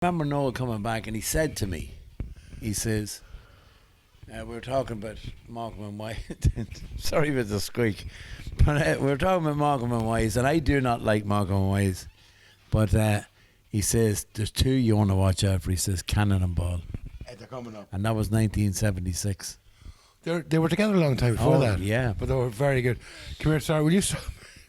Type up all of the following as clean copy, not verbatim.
remember Noel coming back and he said to me, he says, we were talking about Malcolm and White. Sorry about the squeak. But we were talking about Malcolm and Wise, and I do not like Malcolm and Wise. But he says, there's two you want to watch out for. He says, Cannon and Ball. They're coming up. And that was 1976. They were together a long time before that. Yeah. But they were very good. Come here, sorry, will you stop?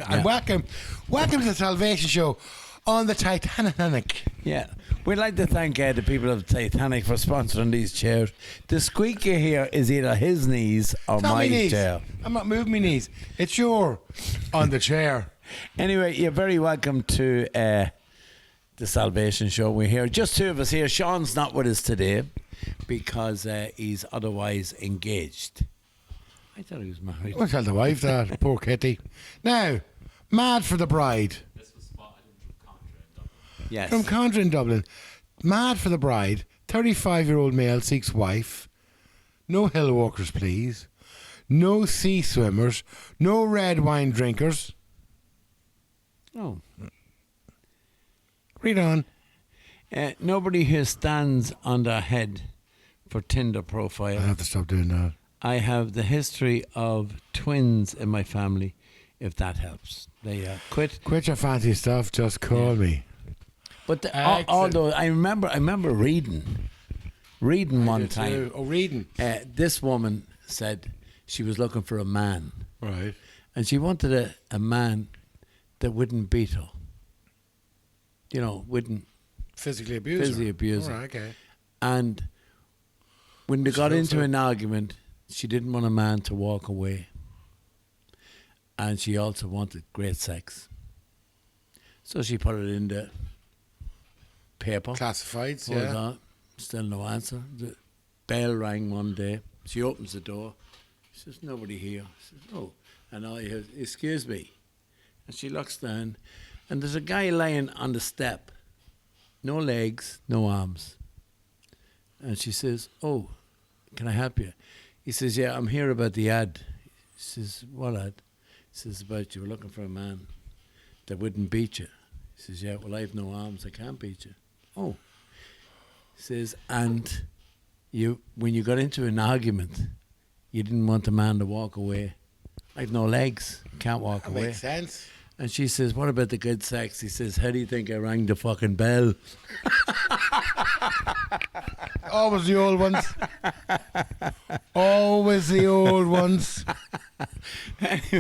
And welcome to the Salvation Show on the Titanic. Yeah. We'd like to thank the people of the Titanic for sponsoring these chairs. The squeaker here is either his knees or my chair. I'm not moving my knees. It's your on the chair. Anyway, you're very welcome to the Salvation Show. We're here, just two of us here. Sean's not with us today because he's otherwise engaged. I thought he was married. Well, tell the wife that. Poor Kitty. Now, Mad for the Bride. This was spotted from Contra in Dublin. Yes. From Contra in Dublin. Mad for the Bride. 35-year-old male seeks wife. No hill walkers, please. No sea swimmers. No red wine drinkers. Oh. Read on. Nobody here stands on their head for Tinder profile. I have to stop doing that. I have the history of twins in my family, if that helps. They quit. Quit your fancy stuff. Just call me. But although I remember reading one time. Too. Oh, reading. This woman said she was looking for a man, Right. and she wanted a man that wouldn't beat her. You know, wouldn't Physically abuse her. All right, okay. And when they got into an argument, she didn't want a man to walk away. And she also wanted great sex. So she put it in the paper. Classifieds, Hold yeah. on. Still no answer. The bell rang one day. She opens the door. She says, nobody here. She says, oh. And I hear, excuse me. And she looks down. And there's a guy lying on the step. No legs, no arms. And she says, oh, can I help you? He says, yeah, I'm here about the ad. She says, what ad? He says, about you were looking for a man that wouldn't beat you. He says, yeah, well, I have no arms, I can't beat you. Oh. He says, and when you got into an argument, you didn't want the man to walk away. I have no legs, can't walk away. Makes sense. And she says, what about the good sex? He says, how do you think I rang the fucking bell? Always the old ones. Always the old ones.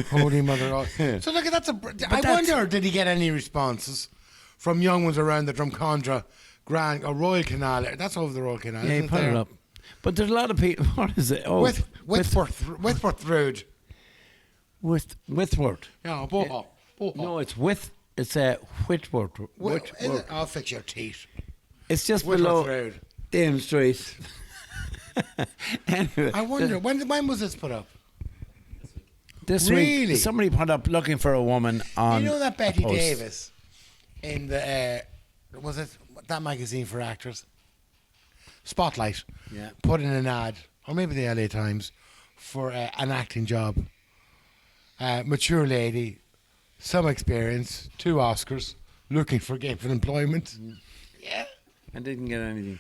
Holy mother. So look, I wonder, did he get any responses from young ones around the Drumcondra Grand or Royal Canal? That's over the Royal Canal. Yeah, he put it up. But there's a lot of people. What is it? Oh, Whitworth Road. Whitworth. Yeah, No, it's Whitworth. I'll fix your teeth. It's just Whitworth below Road. Dame Street. Anyway, I wonder, when was this put up? this Really? week somebody put up looking for a woman on. You know that Betty a post. Davis in the was it that magazine for actors, Spotlight? Yeah. Put in an ad, or maybe the LA Times, for an acting job. Mature lady, some experience, 2 Oscars, looking for gainful employment. Yeah, I didn't get anything.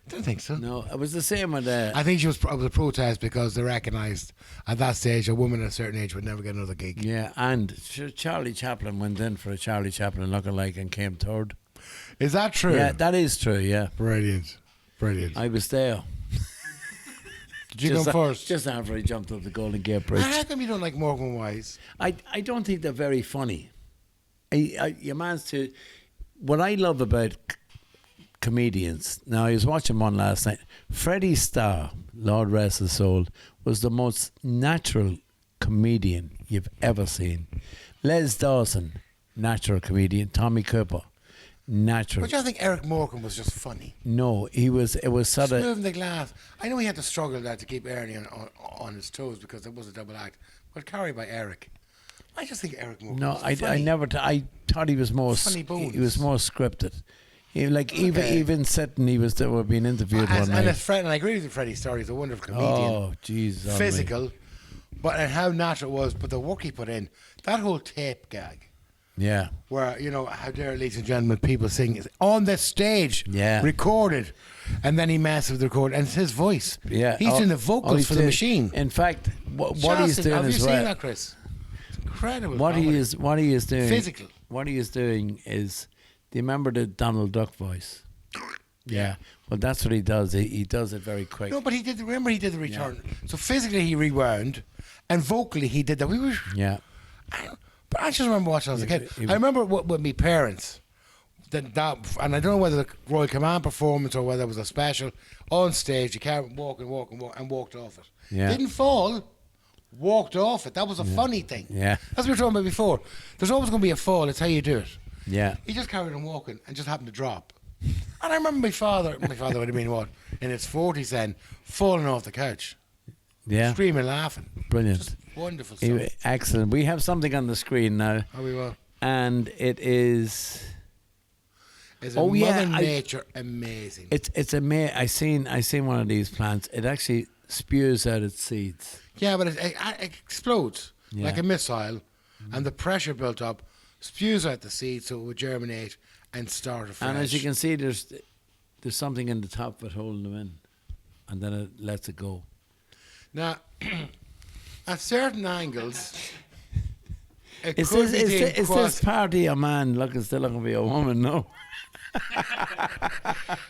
don't think so. No, it was the same with. I think it was a protest because they recognised at that stage a woman at a certain age would never get another gig. Yeah, and Charlie Chaplin went in for a Charlie Chaplin lookalike and came third. Is that true? Yeah, that is true. Yeah, Brilliant. I was there. Did you go first? Just after I jumped up the Golden Gate Bridge. How come you don't like Morgan Wise? I don't think they're very funny. Your man's too. What I love about comedians. Now I was watching one last night. Freddie Starr, Lord rest his soul, was the most natural comedian you've ever seen. Les Dawson, natural comedian. Tommy Cooper, natural. But you think Eric Morecambe was just funny? No, it was sort of moving the glass. I know he had to struggle there to keep Ernie on his toes because it was a double act, but carried by Eric. I just think Eric Morecambe. No, was funny. I thought he was more. Funny bones. He was more scripted. Even sitting, they were being interviewed one night. And I agree with you, Freddie Starr. He's a wonderful comedian. Oh, jeez, physical, but and how natural it was. But the work he put in, that whole tape gag Yeah. where, you know, how dare, ladies and gentlemen, people sing on the stage, Yeah. recorded, and then he messes with the record, and it's his voice. Yeah. He's doing the vocals he's for the doing- machine. In fact, what he's Justin, doing have as you seen well. that, Chris? It's incredible. What he comedy. is doing. Physical. What he is doing is. Do you remember the Donald Duck voice? Yeah. Well, that's what he does. He does it very quick. No, but he did. Remember, he did the return. So physically, he rewound, and vocally, he did that. We were. Yeah. But I just remember watching as a kid. I remember with my parents. And I don't know whether the Royal Command performance or whether it was a special on stage. You can't walk and walked off it. Yeah. Didn't fall, walked off it. That was a funny thing. Yeah. That's what we were talking about before. There's always going to be a fall. It's how you do it. Yeah. He just carried on walking and just happened to drop. And I remember my father would have been what, in his 40s then, falling off the couch, Yeah. screaming, laughing. Brilliant. Just wonderful stuff. Excellent. We have something on the screen now, Oh, we will. and it is. Is Oh, yeah, Mother I- Nature amazing? It's amazing. I seen one of these plants. It actually spews out its seeds. Yeah, but it explodes Yeah. like a missile, and the pressure built up spews out the seed so it would germinate and start afresh. And as you can see, there's something in the top of it holding them in, and then it lets it go. Now, at certain angles, it Is could this, be is, deemed thi- is this party a man still looking to be a woman? No.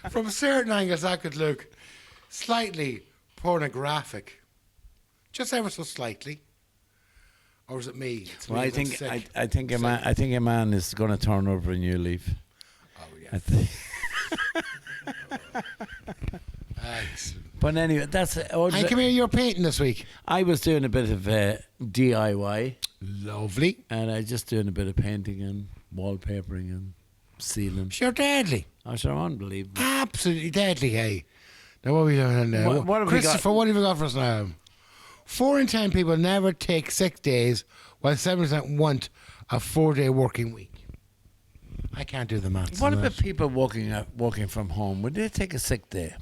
from certain angles that could look slightly pornographic, just ever so slightly. Or is it me? It's me Well, I that's think sick. I think a man is going to turn over a new leaf. Oh yeah. I think. Excellent. But anyway, that's. Hey, come here. You're painting this week. I was doing a bit of DIY, Lovely. and I just doing a bit of painting and wallpapering and sealing. Sure, deadly. I sure unbelievable. Absolutely deadly, hey. Now, what are we doing now? What have we got? Christopher, what have we got for us now? 4 in 10 people never take sick days, while 7% want a 4-day working week. I can't do the maths. What on about that. people working from home? Would they take a sick day?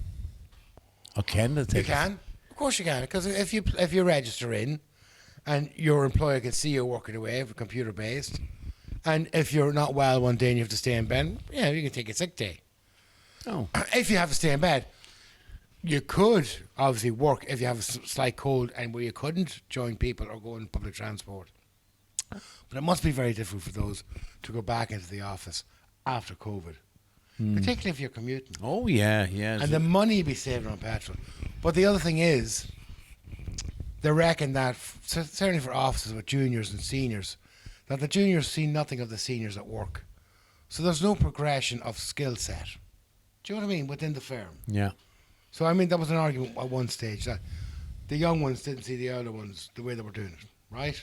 Or can they You take? can. Of course you can. Because if you register in and your employer can see you working away, computer based, and if you're not well one day and you have to stay in bed, yeah, you can take a sick day. Oh, If you have to stay in bed, you could obviously work if you have a slight cold and where you couldn't join people or go in public transport. But it must be very difficult for those to go back into the office after COVID, particularly if you're commuting. oh yeah, yeah. And the money you'd be saving on petrol. But the other thing is, they reckon that, certainly for offices with juniors and seniors, that the juniors see nothing of the seniors at work. So there's no progression of skill set. Do you know what I mean? Within the firm. yeah. So, I mean, that was an argument at one stage that the young ones didn't see the older ones the way they were doing it, right?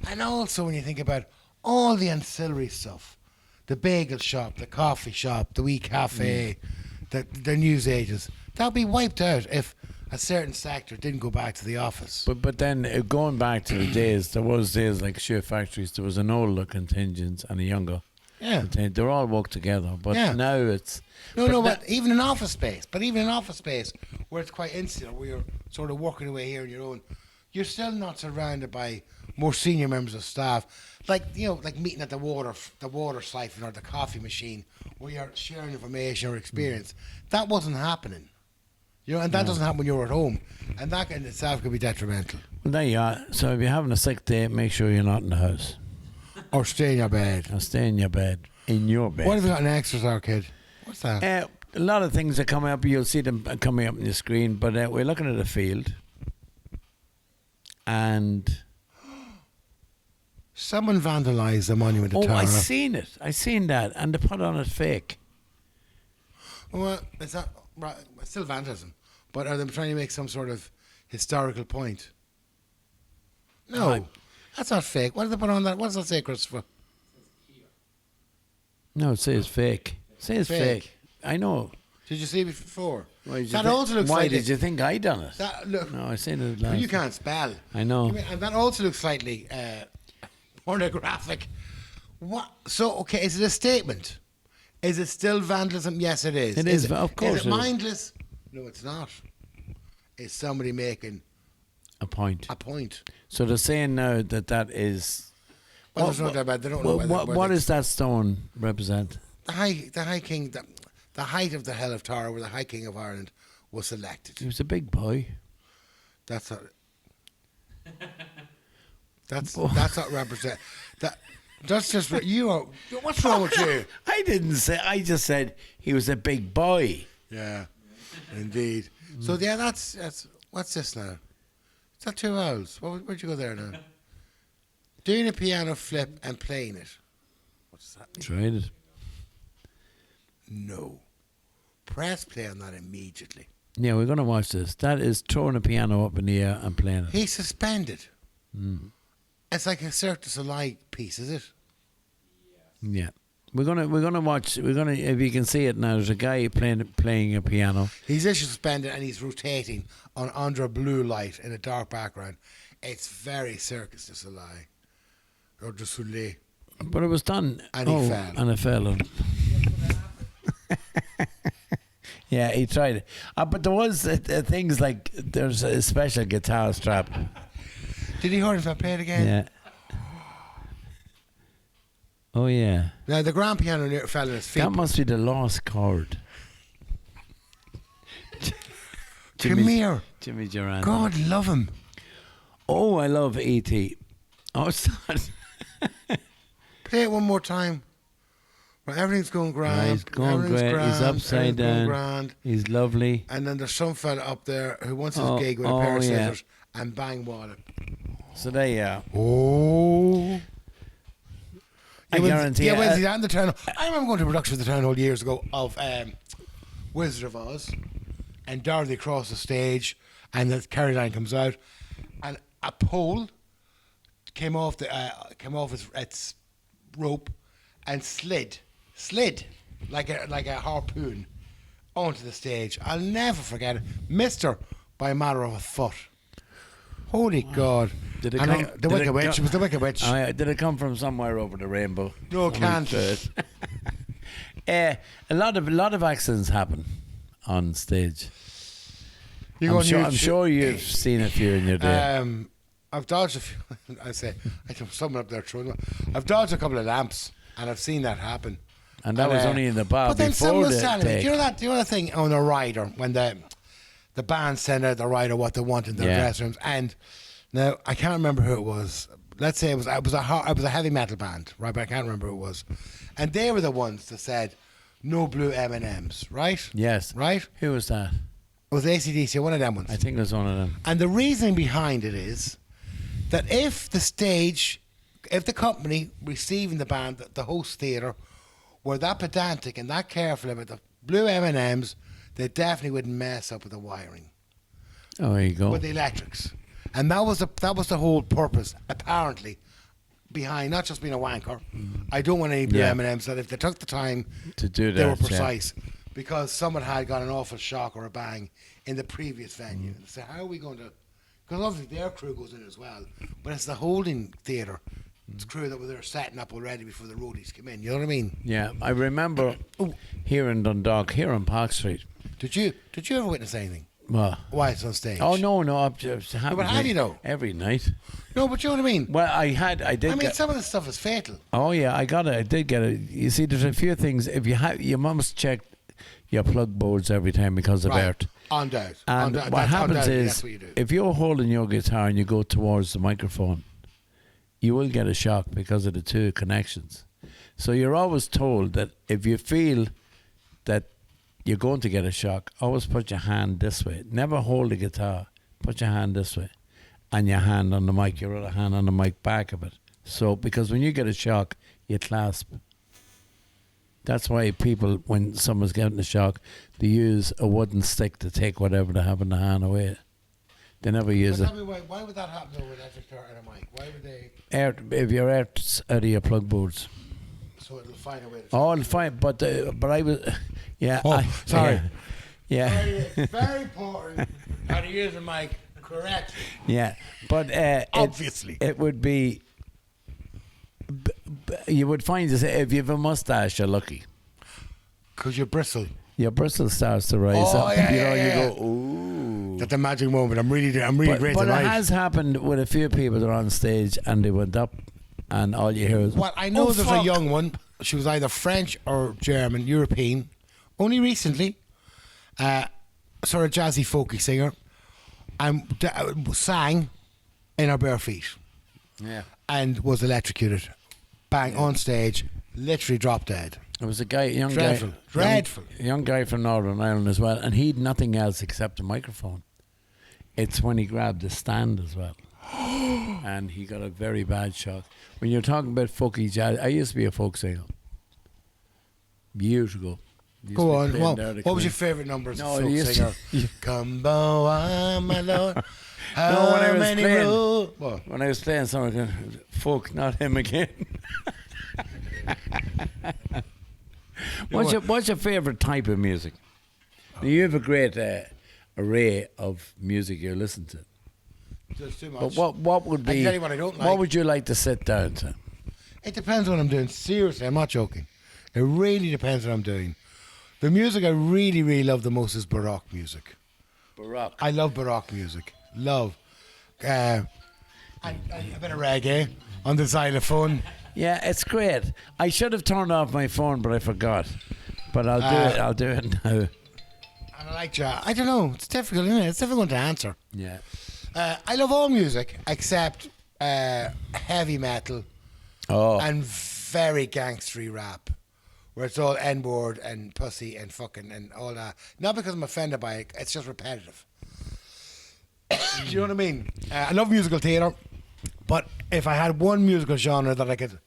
And also when you think about all the ancillary stuff, the bagel shop, the coffee shop, the wee cafe, the news agents, that would be wiped out if a certain sector didn't go back to the office. But then going back to the days, there was days like shoe factories. There was an older contingent and a younger. Yeah. contingent. They're all worked together. But Yeah. now it's But even in office space, where it's quite insular, where you're sort of working away here on your own, you're still not surrounded by more senior members of staff, like meeting at the water siphon or the coffee machine, where you're sharing information or experience. That wasn't happening, and that doesn't happen when you're at home, and that in itself could be detrimental. Well, there you are. So if you're having a sick day, make sure you're not in the house. Or stay in your bed. Or stay in your bed. In your bed. What have you got next for our kid? What's that? A lot of things are coming up. You'll see them coming up on the screen. But we're looking at a field. And... Someone vandalised the monument at Oh, Tara. I seen it. I seen that. And they put on it fake. Well, it's not right. It's still vandalism, but are they trying to make some sort of historical point? No, Right. that's not fake. What did they put on that? What does that say, Christopher? No, it says fake. It says fake. I know. Did you see it before? Why did you That thi- also looks Why like did you think I done it? That look. No, I seen it Well, last. you can't spell. I know. And that also looks slightly pornographic. What? So, okay, is it a statement? Is it still vandalism? Yes, it is. It is, of course Is it it is. mindless? No, it's not. It's somebody making A point. a point. So they're saying now that is... Well, there's no doubt about it. They don't know what does that stone represent? the high king, the height of the Hell of Tara, where the High King of Ireland was selected. He was a big boy. That's what. That's what represent that. That's just what you are. What's wrong with you? I didn't say. I just said he was a big boy. Yeah, indeed. So yeah, that's what's this now? Is that 2 hours? Where'd you go there now? Doing a piano flip and playing it. What's that mean? Tried it. No. Press play on that immediately. Yeah, we're going to watch this. That is throwing a piano up in the air and playing it. He's suspended. It's like a Cirque du Soleil piece, is it? Yeah. We're gonna watch. If you can see it now. There's a guy playing a piano. He's actually suspended and he's rotating under a blue light in a dark background. It's very Cirque du Soleil. Or du Soleil. But it was done. And he fell. And it fell on. Yeah, he tried it. But there was things like there's a special guitar strap. Did he hurt himself? Play it again? Yeah. Oh yeah. Now the grand piano fell on his feet. That must be the lost chord. Come here. Jimmy Durante. God love him. Oh, I love E.T. Oh, it's not. Play it one more time. Well, everything's going grand. He's going great. Grand, He's upside down. Grand. He's lovely. And then there's some fella up there who wants his gig with a pair of scissors and bang water. So there you are. Oh. I guarantee yeah, Wednesday night in the town hall. I remember going to a production of the town hall years ago of Wizard of Oz, and Dorothy across the stage, and the Caroline comes out, and a pole came off its rope and slid like a harpoon onto the stage. I'll never forget it. Missed her by a matter of a foot. Holy God. Did it And come, the Wicked Witch. It was the Wicked Witch. Did it come from somewhere over the rainbow? No, it can't. A lot of accidents happen on stage. I'm sure you've seen a few in your day. I've dodged a few. I have someone up there throwing them. I've dodged a couple of lamps, and I've seen that happen. And that was only in the bar but then before someone the was telling me, take. do you know that thing on a rider when the band send out the rider what they want in their dressing rooms, and now I can't remember who it was. Let's say it was a heavy metal band, right? But I can't remember who it was, and they were the ones that said no blue M&Ms, right? Yes. Right. Who was that? It was AC/DC, one of them ones. I think it was one of them. And the reasoning behind it is that if the company receiving the band, the host theatre, were that pedantic and that careful about the blue M&Ms, they definitely wouldn't mess up with the wiring. Oh, there you go. With the electrics. And that was the whole purpose, apparently, behind not just being a wanker. I don't want any blue M&Ms, that if they took the time to do that, they were precise. Because someone had got an awful shock or a bang in the previous venue. And so how are we going to... Because obviously their crew goes in as well. But it's the holding theatre. It's crew that were there setting up already before the roadies came in. You know what I mean? Yeah, I remember here in Dundalk, here on Park Street. Did you ever witness anything? Well, why it's on stage? Oh no, I've but how do you know? Every night. No, but you know what I mean. Well, I did. I mean, some of the stuff is fatal. Oh yeah, I did get it. You see, there's a few things. If you must check your plug boards every time because of earth. On doubt. And what happens is, if you're holding your guitar and you go towards the microphone, you will get a shock because of the two connections. So you're always told that if you feel that you're going to get a shock, always put your hand this way. Never hold the guitar. Put your hand this way. And your hand on the mic, your other hand on the mic back of it. So, because when you get a shock, you clasp. That's why people, when someone's getting a shock, they use a wooden stick to take whatever they have in the hand away. They never use it. Tell me why would that happen with electric guitar and a mic? Why would they... If you're out of your plug boards. So it'll find a way to... Oh, it'll find, but I was... Yeah. Oh, sorry. Yeah. Very important how to use a mic correctly. Yeah, but... obviously. It would be... You would find this, if you have a mustache, you're lucky. Because you bristle. Your bristle starts to rise up. You go, ooh. That's the magic moment. I'm really great But tonight. it has happened with a few people that are on stage and they went up and all you hear is. Well, I know "Oh, there's fuck." a young one. She was either French or German, European. Only recently, sort of jazzy folky singer, and sang in her bare feet. Yeah. And was electrocuted. Bang, on stage, literally dropped dead. There was a guy, Dreadful. young guy from Northern Ireland as well, and he'd nothing else except a microphone. It's when he grabbed the stand as well. And he got a very bad shock. When you're talking about folky jazz, I used to be a folk singer years ago. Used Go to be on. playing there at the What was your Queen. favourite number as No, a it folk used singer? to- Come on, my lord. No, when I How was many playing- ro- What? When I was playing something, folk, not him again. What's your favourite type of music? You have a great array of music you listen to. There's too But much. what would I be? tell you what I don't What like. would you like to sit down to? It depends what I'm doing. Seriously, I'm not joking. It really depends what I'm doing. The music I really, really love the most is Baroque music. Baroque. I love Baroque music. Love. And a bit of reggae on the xylophone. Yeah, it's great. I should have turned off my phone, but I forgot. But I'll do it. I'll do it now. And I like jazz. I don't know. It's difficult, isn't it? It's difficult to answer. Yeah. I love all music except heavy metal Oh. and very gangstery rap, where it's all N-word and pussy and fucking and all that. Not because I'm offended by it, it's just repetitive. Do you know what I mean? I love musical theatre, but if I had one musical genre that I could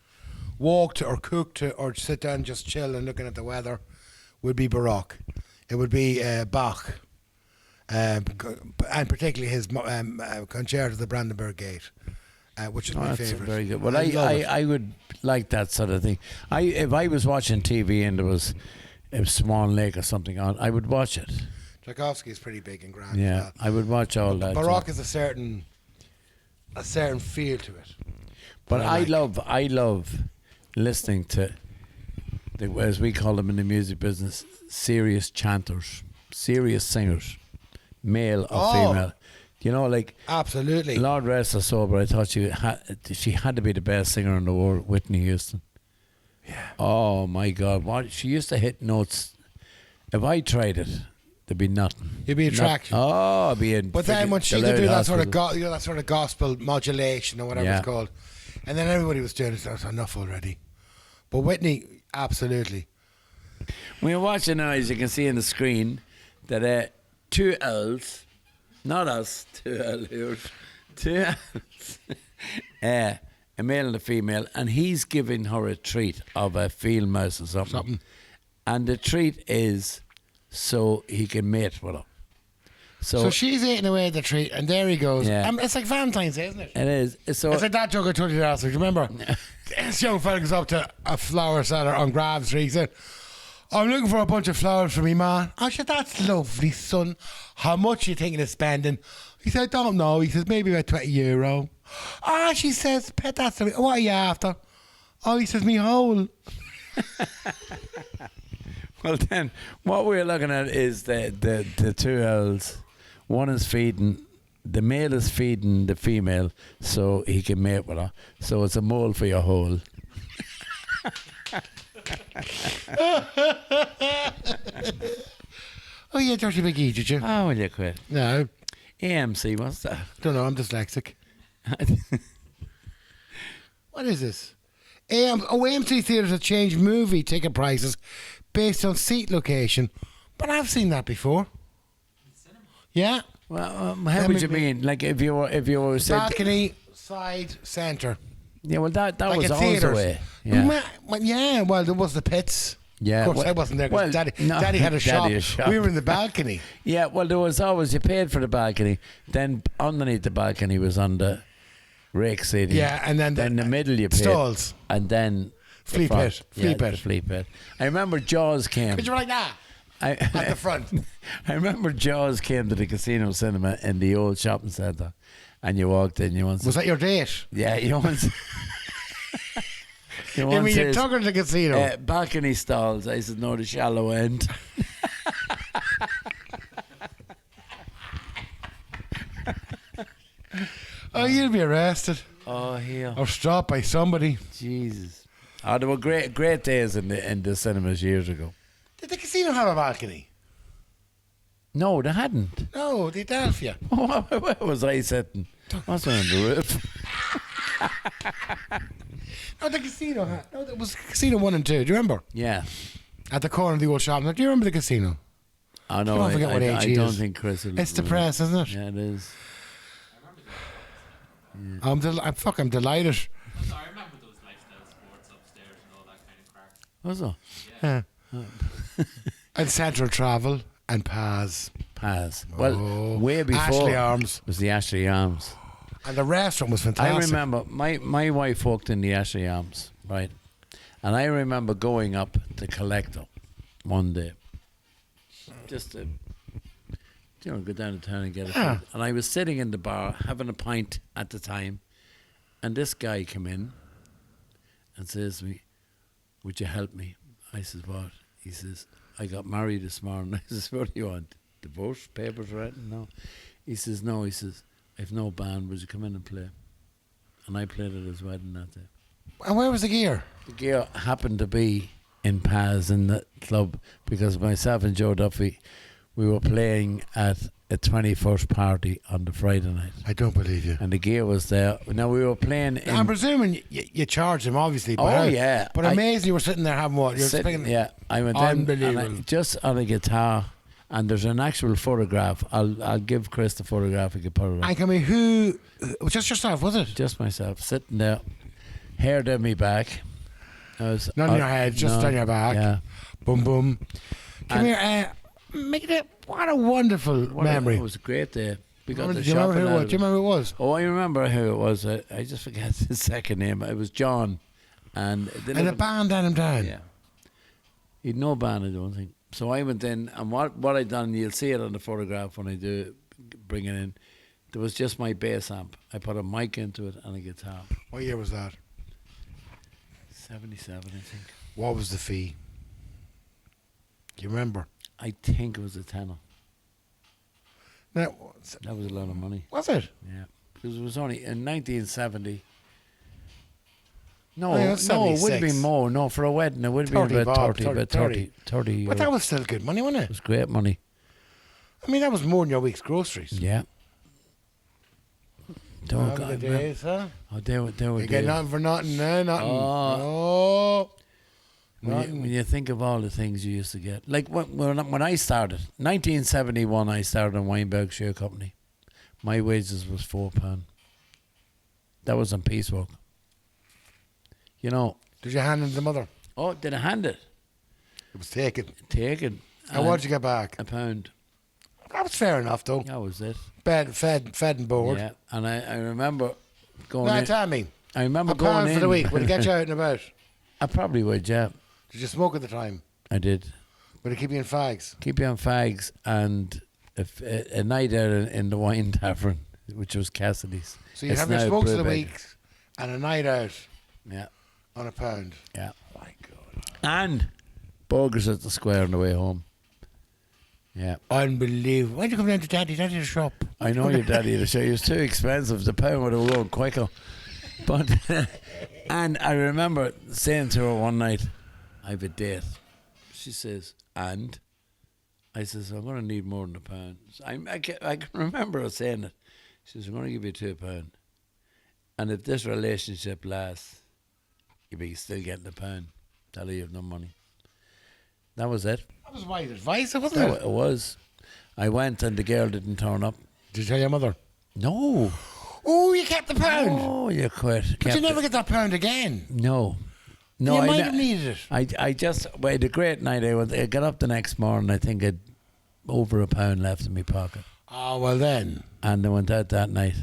walk to or cook to or sit down and just chill and looking at the weather, would be Baroque. It would be Bach, and particularly his Concerto of the Brandenburg Gate, which is my That's favourite. very good. Well, love it. I would like that sort of thing. If I was watching TV and there was a Swan Lake or something on, I would watch it. Tchaikovsky is pretty big and grand. Yeah, as well. I would watch all that. Baroque is a certain feel to it. But I like. I love listening to, as we call them in the music business, serious chanters, serious singers, male or female. You know, like Absolutely. Lord rest her soul, but I thought she had to be the best singer in the world, Whitney Houston. Yeah. Oh my God, what she used to hit notes. If I tried it, there'd be nothing. You'd be attracted. Oh, I'd be in. But then when she the could do loud that sort of hospital. that sort of gospel modulation or whatever Yeah. it's called, and then everybody was doing it. So it's enough already. But Whitney, absolutely. When you're watching now, as you can see on the screen, that two L's, not us, two L's, two L's, a male and a female, and he's giving her a treat of a field mouse or something. And the treat is so he can mate with her. So she's eating away at the treat, and there he goes. Yeah. It's like Valentine's Day, isn't it? it is. So It's like that joke I told you last week. Remember? This young fella goes up to a flower seller on Grave Street. He said, I'm looking for a bunch of flowers for me, man. I said, that's lovely, son. How much are you thinking of spending? He said, I don't know. He says, maybe about €20. Ah, she says, pet, that's the what are you after? Oh, he says, me hole. well, then what we're looking at is the two L's. One is feeding. The male is feeding the female so he can mate with her. So it's a mole for your hole. Oh, yeah, dirty McGee, did you? Oh, will you quit? No, AMC, what's that? don't know. I'm dyslexic. What is this? AMC theatres have changed movie ticket prices based on seat location. But I've seen that before. Yeah. Well, how would you mean? Like if you were said, Balcony, side, centre. yeah, well that Like was in always the theatres. way. Yeah. Yeah, well, there was the pits. Yeah, Of course, well- I wasn't there because well, no, Daddy had a shop. Daddy had a shop. We were in the balcony. Yeah, well, there was always, you paid for the balcony, then underneath the balcony was on the rake seating. Yeah, and then the middle you paid. stalls. And then the Flea front. pit, flea Yeah, the pit. flea pit. I remember Jaws came. But you were like that At at the front. I remember Jaws came to the casino cinema in the old shopping centre, and you walked in. You once, Was that your date? yeah, you once. you I mean, you says, took her to the casino. balcony stalls. I said no, the shallow end. Oh, you'll be arrested. Oh, here. or stopped by somebody. Jesus. Oh, there were great days in the cinemas years ago. Did the casino have a balcony? No, they hadn't. No, the Adelphia. Where was I sitting? I was on the roof. No, the casino had. No, it was Casino 1 and 2. Do you remember? Yeah. At the corner of the old shop. Now, do you remember the casino? I know. Don't forget what age I he don't is. think Chris will. It's the press, isn't it? Yeah, it is. I'm delighted. So I remember those lifestyle sports upstairs and all that kind of crack. Was it? Yeah. And Central Travel and Paz. Paz. Well, Oh. way before Ashley Arms. was the Ashley Arms. And the restaurant was fantastic. I remember my wife worked in the Ashley Arms, right? And I remember going up to Collector one day, just to, go down to town and get a food. And I was sitting in the bar having a pint at the time, and this guy came in and says to me, "Would you help me?" I says, "What?" He says, "I got married this morning." I says, "What do you want? Divorce papers or anything?" No. He says, "No." He says, "I've no band. Would you come in and play?" And I played at his wedding that day. And where was the gear? The gear happened to be in Paz in the club because myself and Joe Duffy, we were playing at a 21st party on the Friday night. I don't believe you. And the gear was there. Now we were playing in... I'm presuming you charged him, obviously. But Oh, yeah. But amazing you were sitting there having what? You're sitting- speaking. yeah, I went in and Unbelievable. just on a guitar, and there's an actual photograph. I'll give Chris the photograph. He can put it up. And can we, who? Just yourself, was it? Just myself, sitting there, hair down my back. Not on your head, just on your back. Yeah. Boom, boom. Come And- here. What a wonderful memory. It was a great day. We got Do the you remember shopping who it out was? of Do you remember who it was? Oh, I remember who it was. I just forget his second name. It was John. And And a band down him down. Yeah. He'd no band, I don't think. So I went in, and what I done, you'll see it on the photograph when I do bring it in, there was just my bass amp. I put a mic into it and a guitar. What year was that? 77, I think. What was the fee? Do you remember? I think it was a tenner. Now, That was a lot of money. was it? Yeah. Because it was only in 1970. No, Oh, yeah, that's no, it would have 76. been more. No, for a wedding, it would have 30 been about bob, 30, about 30, 30 But euros. that was still good money, wasn't It it? was great money. I mean, that was more than your week's groceries. Yeah. Don't Remember the days, huh? Oh, they were You get days. nothing for nothing, no, nothing. Oh. Oh. When you think of all the things you used to get. Like when I started, 1971, I started in Weinberg Shear Company. My wages was £4. That was on piecework. You know. Did you hand it to the mother? Oh, did I hand it? It was taken. Taken. And what did you get back? £1. That was fair enough, though. That was it. Fed and board. Yeah, and I remember going Now in. tell me, I remember a going pound in. for the week. Would it get you out and about? I probably would, yeah. Did you smoke at the time? I did. Would it keep you in fags? Keep you on fags and a night out in the wine tavern, which was Cassidy's. So you'd It's have your now smokes of the Brewbaker. week and a night out Yeah, on a pound. yeah. My God. And burgers at the square on the way home. Yeah. Unbelievable. Why'd you come down to Daddy? Daddy's shop. I know your daddy to show you. It was too expensive. The pound would have gone quicker. But, and I remember saying to her one night, I have a date. She says, and? I says, I'm going to need more than £1. So I can remember her saying it. She says, I'm going to give you £2. And if this relationship lasts, you'll be still getting £1. Tell her you have no money. That was it. That was wise advice, wasn't it? It was. I went and the girl didn't turn up. Did you tell your mother? No. Oh, you kept the pound. Oh, you quit. But you never get that pound again. No. No, you I might have needed it. I just, we had a great night. I got up the next morning, I think I'd over £1 left in my pocket. Oh, well then. And I went out that night.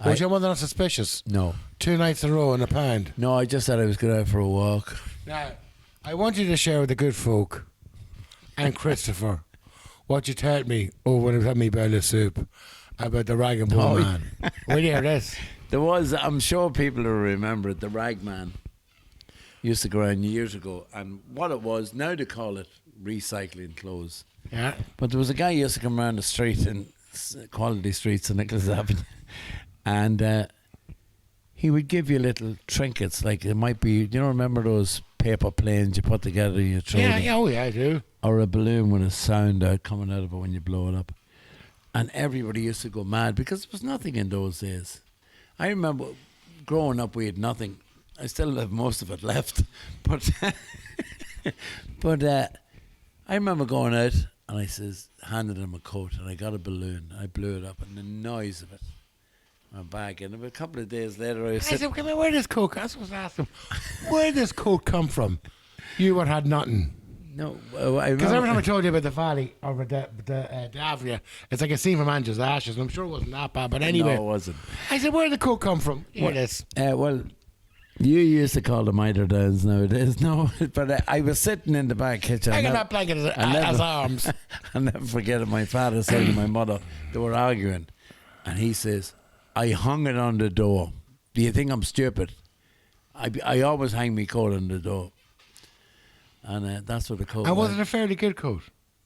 Was your mother not suspicious? No. 2 nights in a row and a pound. No, I just said I was going out for a walk. Now, I want you to share with the good folk and Christopher what you told me when I was having me bowl of soup about the rag and bone Oh, man. Will you hear this? There was, I'm sure people will remember it, the rag man used to go around years ago. And what it was, now they call it recycling clothes. Yeah. But there was a guy who used to come around the street in Quality Streets in Nicholas Avenue, and he would give you little trinkets, like it might be, remember those paper planes you put together and you throw them? Yeah, I do. Or a balloon with a sound coming out of it when you blow it up. And everybody used to go mad because there was nothing in those days. I remember growing up, we had nothing. I still have most of it left. But I remember going out and I handed him a coat and I got a balloon. I blew it up and the noise of it. My bag. And a couple of days later, I said, come here, where did this coat? I was supposed to ask him, where did this coat come from? You had nothing. No, because every time I told you about the valley or about the Avria, it's like a scene from Angela's Ashes, and I'm sure it wasn't that bad. But anyway, no, it wasn't. I said, where did the coat come from? Here it is. Well, you used to call them eider downs nowadays. No, but I was sitting in the back kitchen. I got that blanket as arms. I'll never forget it. My father said to my mother, they were arguing, and he says, I hung it on the door. Do you think I'm stupid? I always hang my coat on the door. And that's what the coat was. And was it a fairly good coat?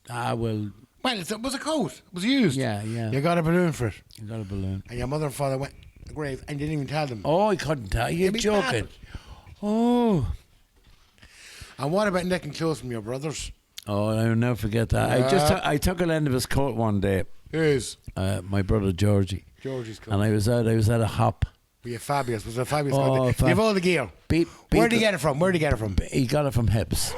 Well, it was a coat. It was used. Yeah. You got a balloon for it. You got a balloon. And your mother and father went to the grave and didn't even tell them. Oh, I couldn't tell. You're joking. Oh. And what about nicking clothes from your brothers? Oh, I'll never forget that. Yeah. I took an end of his coat one day. Whose? My brother Georgie's coat. And I was at a hop. Were you fabulous? Was it a fabulous coat? You have all the gear. Where did you get it from? He got it from Hips.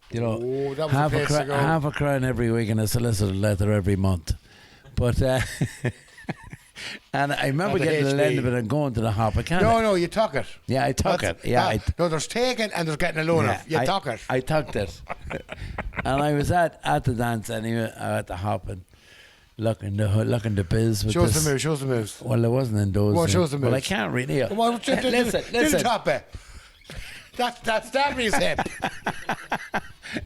That was half a crown every week and a solicitor letter every month. But and I remember getting the end of it and going to the hop. No, you took it. Yeah, I took it. Yeah, no, there's taking and there's getting a loan of. You took it. I took it. And I was at the dance anyway, at the hop and looking the biz. With show us the moves. Well, it wasn't in those. Well, show us the moves. Well, I can't really. Listen. Top it. That's Davies' hip.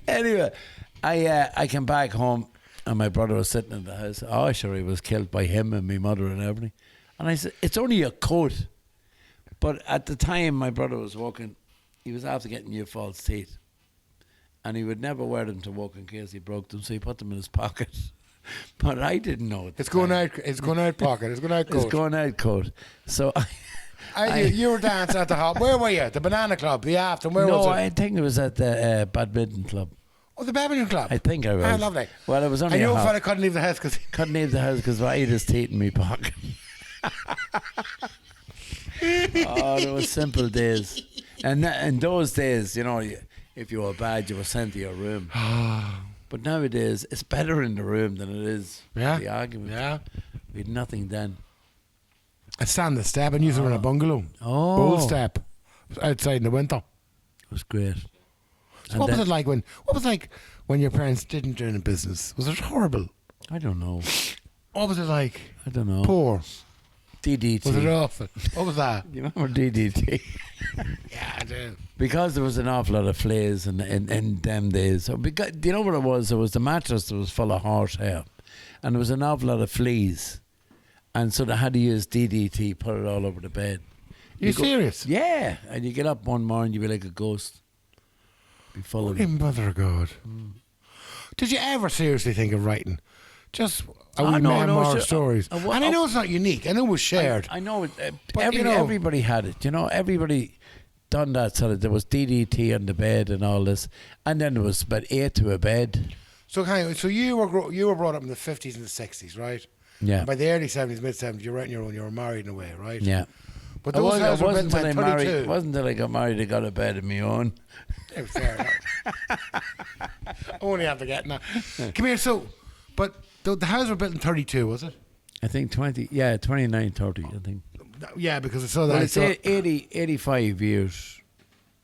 Anyway, I came back home and my brother was sitting in the house. Oh, sure, he was killed by him and my mother and everything. And I said, it's only a coat. But at the time my brother was walking, he was after getting new false teeth. And he would never wear them to walk in case he broke them, so he put them in his pocket. But I didn't know it. It's going out pocket. It's going out coat. It's going out coat. So you were dancing at the hop. Where were you? The Banana Club, the after. Where was it? No, I think it was at the badminton club. Oh, the badminton club. I think I was. Ah, lovely. Well, it was only. I knew a fella couldn't leave the house because I ate his teeth in my pocket. Oh, there were simple days, and in those days, if you were bad, you were sent to your room. But nowadays, it's better in the room than it is the argument. Yeah, we had nothing then. I stand the step and used it in a bungalow. Oh, Bull step outside in the winter. It was great. So what was it like when your parents didn't join a business? Was it horrible? I don't know. What was it like? I don't know. Poor. DDT. Was it awful? What was that? You remember DDT? Yeah, I do. Because there was an awful lot of fleas in them days. So do you know what it was? There was the mattress that was full of horsehair, and there was an awful lot of fleas, and so they had to use DDT, put it all over the bed. You serious? Yeah, and you get up one morning, you'd be like a ghost. Be full of them. Mother of God. Did you ever seriously think of writing just stories? And I know it's not unique. I know it was shared. I know it. Everybody had it. Everybody done that. So that there was DDT on the bed and all this, and then there was about 8 to a bed. So you were brought up in the 50s and the 60s, right? Yeah. And by the early 70s, mid 70s, you were out on your own. You were married in a way, right? Yeah. But those houses were built in 32. It wasn't until I got married I got a bed of my own. Fair enough. Only after getting that. Come here. But the houses were built in 32, was it? I think 29, 30, I think. Yeah, because it's so that. Well, it's 85 years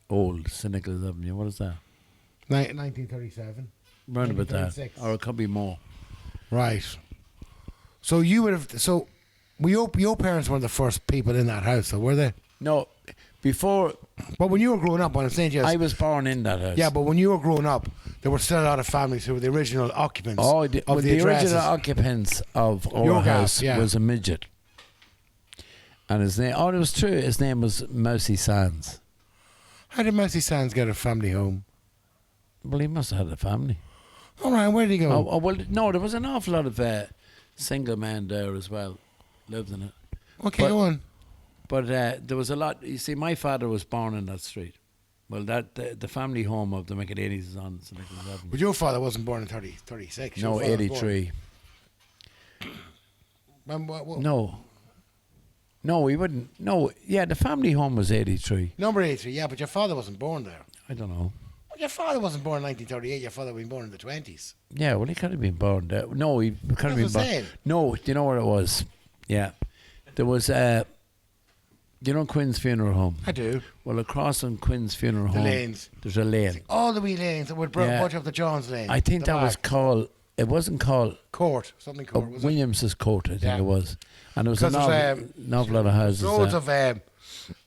old, St. Nicholas Avenue. What is that? 1937. Round about that. Or it could be more. Right. So you would have. So your parents weren't the first people in that house, so were they? No. Before. But when you were growing up, what I'm saying to you, I was born in that house. Yeah, but when you were growing up, there were still a lot of families who were the original occupants. The original occupants of our house was a midget. And his name, it was true, his name was Mousy Sands. How did Mousy Sands get a family home? Well, he must have had a family. All right, where did he go? Well, no, there was an awful lot of single men there as well, lived in it. Okay, go on. But there was a lot. You see, my father was born in that street. Well, the family home of the McAleanys is on St. Nicholas Avenue. But your father wasn't born in 36. No, 83. What? No, we wouldn't. No, yeah, the family home was 83. Number 83, yeah, but your father wasn't born there. I don't know. Well, your father wasn't born in 1938. Your father was born in the 20s. Yeah, well, he could have been born there. No, he could have been That's what I'm born. saying. No, do you know where it was? Yeah. There was, you know Quinn's Funeral Home? I do. Well, across on Quinn's Funeral The Home, lanes. there's a lane. All the wee lanes that would bunch up the Johns Lane. I think the that was back. called, it wasn't called Something court, was it? Williams's Court, I think Yeah. it was. And there was a Because there's, novel lot of houses Loads there. of,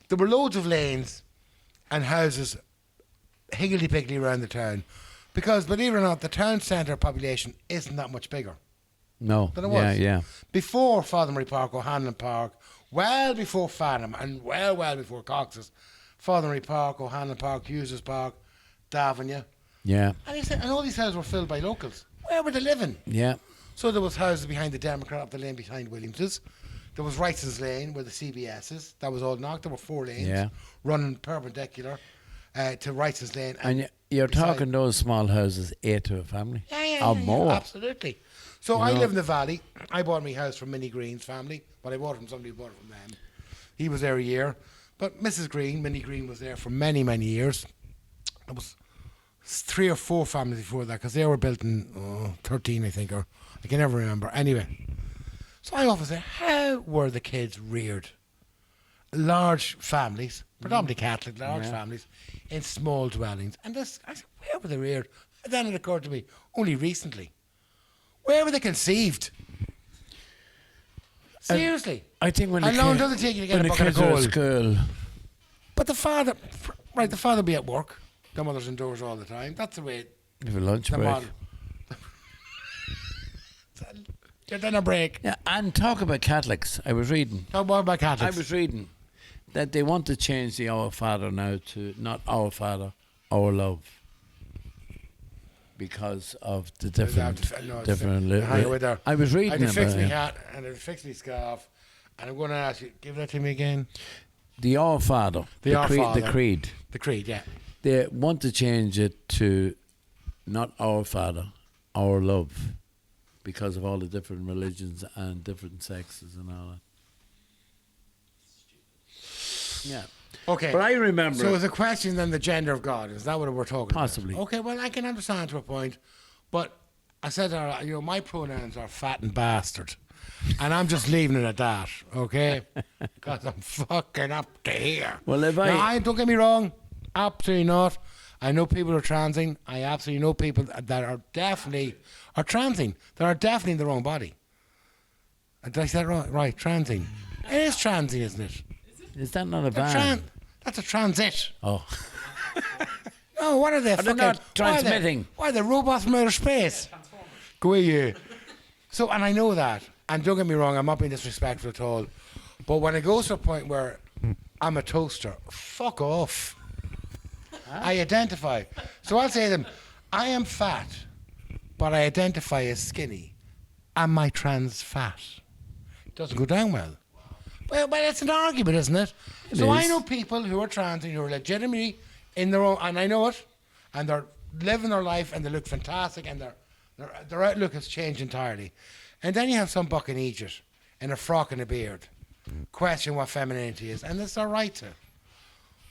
there were loads of lanes and houses higgledy-piggledy around the town. Because, believe it or not, the town centre population isn't that much bigger No, than it was. yeah. Before Fathermary Park, O'Hanlon Park, well before Farnham, and well before Cox's, Fathermary Park, O'Hanlon Park, Hughes's Park, Davenue. Yeah, And all these houses were filled by locals. Where were they living? yeah. So there was houses behind the Democrat, up the lane behind Williams's. There was Wrightson's Lane where the CBS's. That was all knocked. There were 4 lanes Yeah. running perpendicular to Wrightson's Lane. And you're beside- talking those small houses, 8 to a family. Yeah, Or more. absolutely. So You I know- live in the valley. I bought my house from Minnie Green's family, but I bought it from somebody who bought it from them. He was there a year, but Mrs. Green, Minnie Green, was there for many, many years. There was 3 or 4 families before that because they were built in 13, I think, or I can never remember. Anyway, so I often say, how were the kids reared? Large families, predominantly Catholic, large families, in small dwellings. And I said, where were they reared? And then it occurred to me, only recently, where were they conceived? Seriously. I think when How the long kid- does it take you to get when a the bucket of kids are at gold? school, But the father will be at work. The mother's indoors all the time. That's the way you have a lunch the break. model. You're done a break. Yeah, and talk about Catholics. I was reading. Talk more about Catholics. I was reading that they want to change the Our Father now to not Our Father, Our Love, because of the different. Hang with her. I was I reading had to fix about my it. hat and I had to fix my scarf. And I'm going to ask you, give that to me again. The Our Father, The Our Father. the creed. The creed, yeah. They want to change it to not Our Father, Our Love, because of all the different religions and different sexes and all that. Yeah. Okay. But I remember. So is the question then the gender of God? Is that what we're talking Possibly. about? Okay, well, I can understand to a point. But I said, my pronouns are fat and bastard. And I'm just leaving it at that, okay? Because I'm fucking up to here. Well, if Now, don't get me wrong. Absolutely not. I know people are transing. I absolutely know people that are definitely are transing. That are definitely in the wrong body. Did I say that right? Right, transing. It is transing, isn't it? Is that not a They're van? that's a transit. Oh. No, what are they? Are they not transmitting? Why are they robots from outer space? Go away. So, and I know that. And don't get me wrong, I'm not being disrespectful at all. But when it goes to a point where I'm a toaster, fuck off. I identify. So I'll say to them, I am fat, but I identify as skinny. Am I trans fat? It doesn't go down well. Well, it's an argument, isn't it? It I is. know people who are trans and who are legitimately in their own, and I know it, and they're living their life and they look fantastic and their outlook has changed entirely. And then you have some buck in Egypt in a frock and a beard question what femininity is, and it's their right to.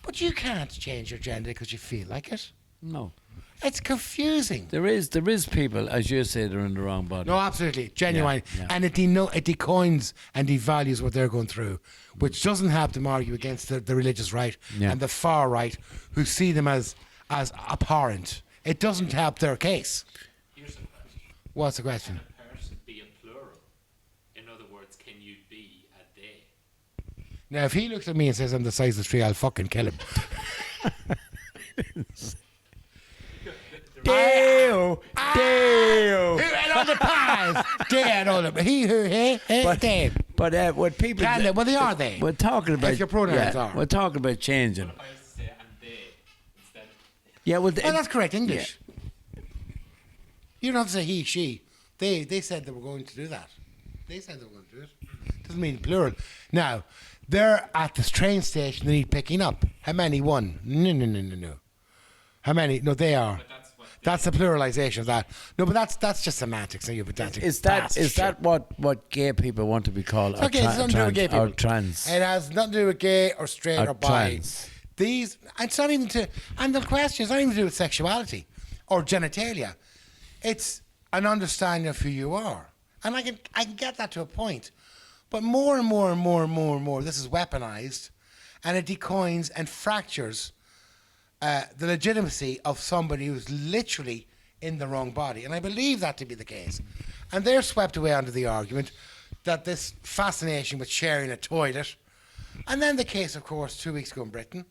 But you can't change your gender because you feel like it. No. It's confusing. There is people, as you say, they're in the wrong body. No, absolutely, genuine, Yeah. and it decoins and devalues what they're going through, which doesn't help them argue against the religious right Yeah. and the far right, who see them as abhorrent. It doesn't help their case. Here's a question. What's the question? Can a person be a plural? In other words, can you be a they? Now, if he looks at me and says I'm the size of the tree, I'll fucking kill him. Deo! Deo! Who had all the pies? Dead all the he who dead. But what people... Well, they are they. We're talking about... If your pronouns are. We're talking about changing. If I was to say and they instead, Yeah, well... Well, that's correct English. You don't have to say he, she. They said they were going to do that. They said they were going to do it. Doesn't mean plural. Now, they're at this train station. They need picking up. How many? One. No. How many? No, they are. But That's the pluralization of that. No, but that's just semantics. You pedantic Is that bastard. what gay people want to be called? It's okay, it's nothing to do with gay people. Or trans? It has nothing to do with gay or straight or bi. Trans. These, it's not even to, and the question is not even to do with sexuality or genitalia. It's an understanding of who you are, and I can get that to a point, but more and more, this is weaponized, and it decoins and fractures the legitimacy of somebody who's literally in the wrong body. And I believe that to be the case. And they're swept away under the argument that this fascination with sharing a toilet, and then the case, of course, 2 weeks ago in Britain,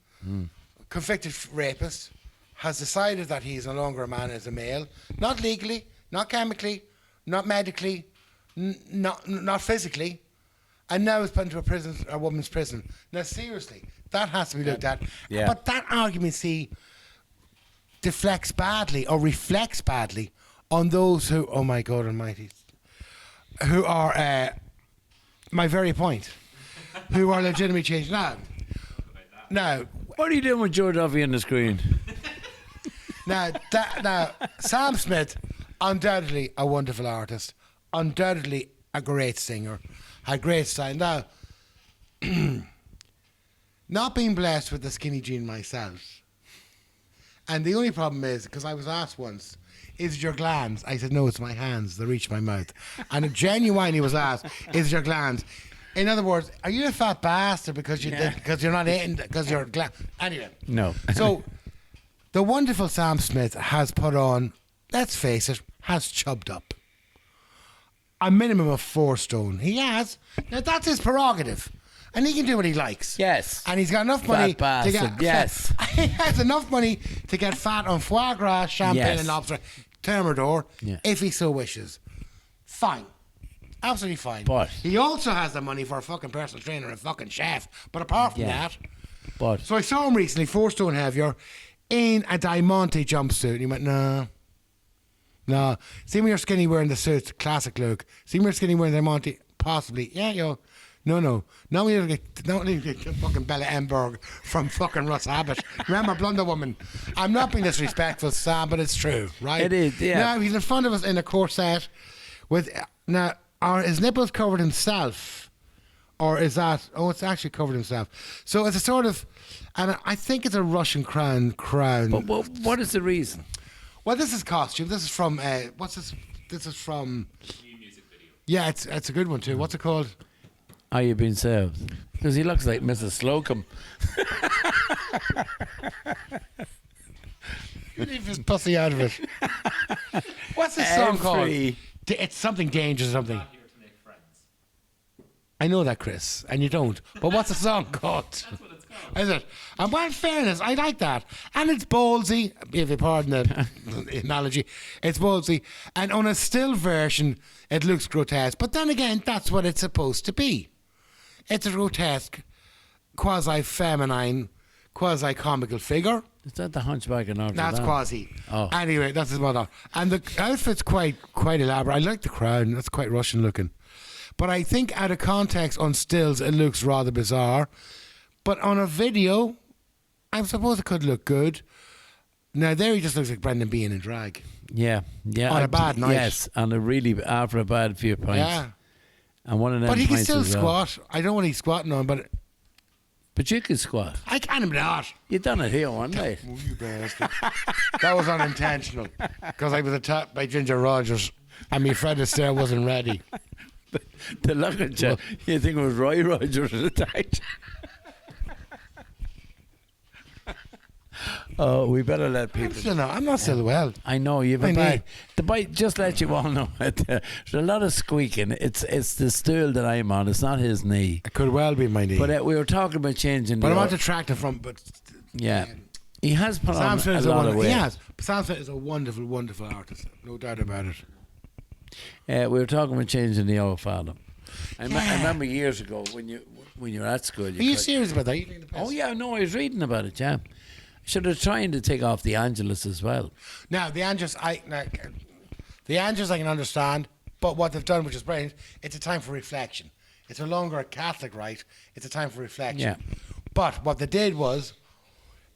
convicted rapist has decided that he is no longer a man as a male, not legally, not chemically, not medically, not physically, and now is put into a woman's prison. Now, seriously, that has to be looked at. Yeah. But that argument, see, deflects badly or reflects badly on those who, oh my God almighty, who are, my very point, who are legitimately changed. Now, What are you doing with Joe Duffy on the screen? now, Sam Smith, undoubtedly a wonderful artist, undoubtedly a great singer, had great style. Now, not being blessed with the skinny jean myself, and the only problem is, because I was asked once, is it your glands? I said, no, it's my hands that reach my mouth. And it genuinely was asked, is it your glands? In other words, are you a fat bastard because you're not eating, because you're anyway. No. So, the wonderful Sam Smith has put on, let's face it, has chubbed up a minimum of 4 stone. He has. Now, that's his prerogative. And he can do what he likes. Yes. And he's got enough money to get... yes. He has enough money to get fat on foie gras, champagne Yes. and lobster, Thermidor, Yeah. if he so wishes. Fine. Absolutely fine. But- he also has the money for a fucking personal trainer and a fucking chef. But apart from Yeah. that... But So I saw him recently, 4 stone heavier, in a Diamante jumpsuit. And he went, no. See when you're skinny wearing the suit, classic look. See when you're skinny wearing the Diamante, possibly. Yeah, yo. No. Now we get fucking Bella Emberg from fucking Russ Abbott. Remember Blunder Woman? I'm not being disrespectful, Sam, but it's true, right? It is, yeah. Now he's in front of us in a corset with, now, are his nipples covered himself? Or is that, it's actually covered himself. So it's a sort of, and I think it's a Russian crown. But what is the reason? Well, this is costume. This is from, what's this? This is from, New music video. yeah, it's a good one too. What's it called? Are you being served? Because he looks like Mrs. Slocum. Leave his pussy out of it. What's this song called? Every- It's something dangerous or something. Not here to make friends. I know that, Chris, and you don't. But what's the song called? That's what it's called. Is it? And well, in fairness, I like that. And it's ballsy, if you pardon the analogy. It's ballsy. And on a still version, it looks grotesque. But then again, that's what it's supposed to be. It's a grotesque, quasi-feminine, quasi-comical figure. Is that the Hunchback of Notre Dame? That's quasi. Oh. Anyway, that's his mother. And the outfit's quite elaborate. I like the crown. That's quite Russian looking. But I think out of context on stills, it looks rather bizarre. But on a video, I suppose it could look good. Now, there he just looks like Brendan Behan in drag. Yeah. On a bad night. Yes, on a really, after a bad few pints. Yeah. And one of them But he can pints still as well. squat. I don't know what he's squatting on, but But you can squat. I can't not. You done it here one night. Oh, you bastard. That was unintentional. Because I was attacked by Ginger Rogers and my Fred Astaire wasn't ready. The look at you, you think it was Roy Rogers at the time. Oh, we better let people. I'm not still well. I know you've I a know. bite. The bite. Just let you all know. There's a lot of squeaking. It's the stool that I'm on. It's not his knee. It could well be my knee. But we were talking about changing. But the I'm not detracting from. But Yeah, he has put Sam on Smith a is lot of weight. He has. Sam Smith is a wonderful, wonderful artist. No doubt about it. We were talking about changing the old father. I Yeah. remember years ago when you were at school. Are you serious about that? You think the Oh piss? yeah, no, I was reading about it. Yeah, so they're trying to take off the Angelus as well. Now the Angels, I can understand, but what they've done, which is brilliant, it's a time for reflection. It's no longer a Catholic rite. It's a time for reflection. Yeah. But what they did was,